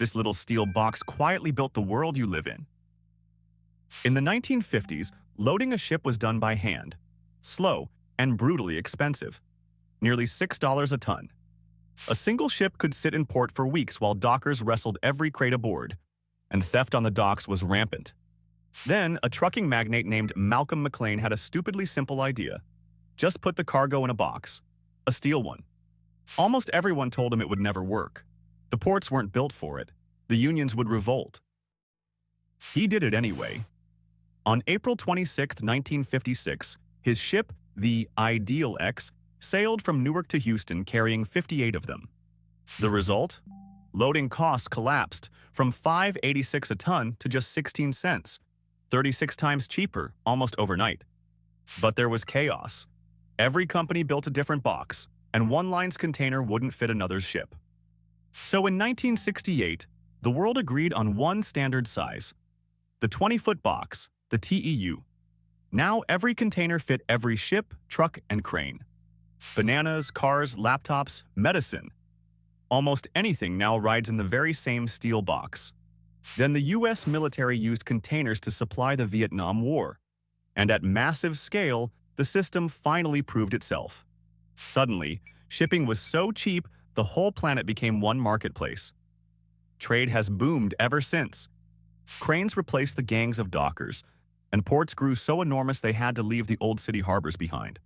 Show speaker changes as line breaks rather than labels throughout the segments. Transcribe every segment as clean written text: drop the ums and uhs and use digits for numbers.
This little steel box quietly built the world you live in. In the 1950s, loading a ship was done by hand, slow, and brutally expensive, nearly $6 a ton. A single ship could sit in port for weeks while dockers wrestled every crate aboard, and theft on the docks was rampant. Then, a trucking magnate named Malcolm McLean had a stupidly simple idea. Just put the cargo in a box, a steel one. Almost everyone told him it would never work. The ports weren't built for it. The unions would revolt. He did it anyway. On April 26, 1956, his ship, the Ideal X, sailed from Newark to Houston carrying 58 of them. The result? Loading costs collapsed from $5.86 a ton to just 16 cents, 36 times cheaper almost overnight. But there was chaos. Every company built a different box, and one line's container wouldn't fit another's ship. So in 1968, the world agreed on one standard size, the 20-foot box, the TEU. Now every container fit every ship, truck, and crane. Bananas, cars, laptops, medicine. Almost anything now rides in the very same steel box. Then the US military used containers to supply the Vietnam War. And at massive scale, the system finally proved itself. Suddenly, shipping was so cheap, the whole planet became one marketplace. Trade has boomed ever since. Cranes replaced the gangs of dockers, and ports grew so enormous they had to leave the old city harbors behind.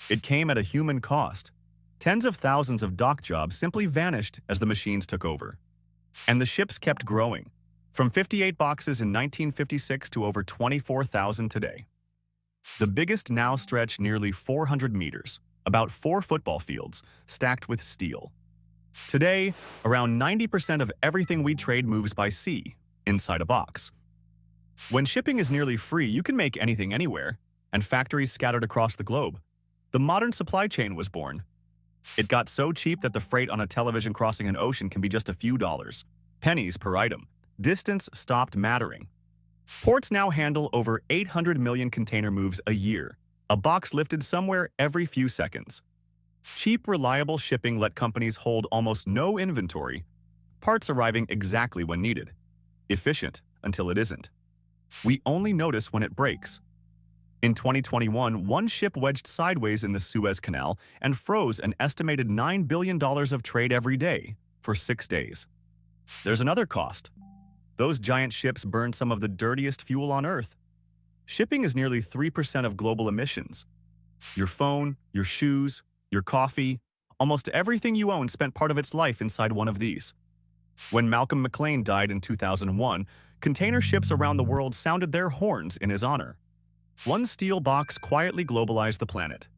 It came at a human cost. Tens of thousands of dock jobs simply vanished as the machines took over. And the ships kept growing, from 58 boxes in 1956 to over 24,000 today. The biggest now stretch nearly 400 meters, about 4 football fields, stacked with steel. Today, around 90% of everything we trade moves by sea, inside a box. When shipping is nearly free, you can make anything anywhere, and factories scattered across the globe. The modern supply chain was born. It got so cheap that the freight on a television crossing an ocean can be just a few dollars, pennies per item. Distance stopped mattering. Ports now handle over 800 million container moves a year, a box lifted somewhere every few seconds. Cheap, reliable shipping let companies hold almost no inventory, parts arriving exactly when needed. Efficient until it isn't. We only notice when it breaks. In 2021, one ship wedged sideways in the Suez Canal and froze an estimated $9 billion of trade every day for 6 days. There's another cost. Those giant ships burn some of the dirtiest fuel on Earth. Shipping is nearly 3% of global emissions. Your phone, your shoes, your coffee, almost everything you own spent part of its life inside one of these. When Malcolm McLean died in 2001, container ships around the world sounded their horns in his honor. One steel box quietly globalized the planet.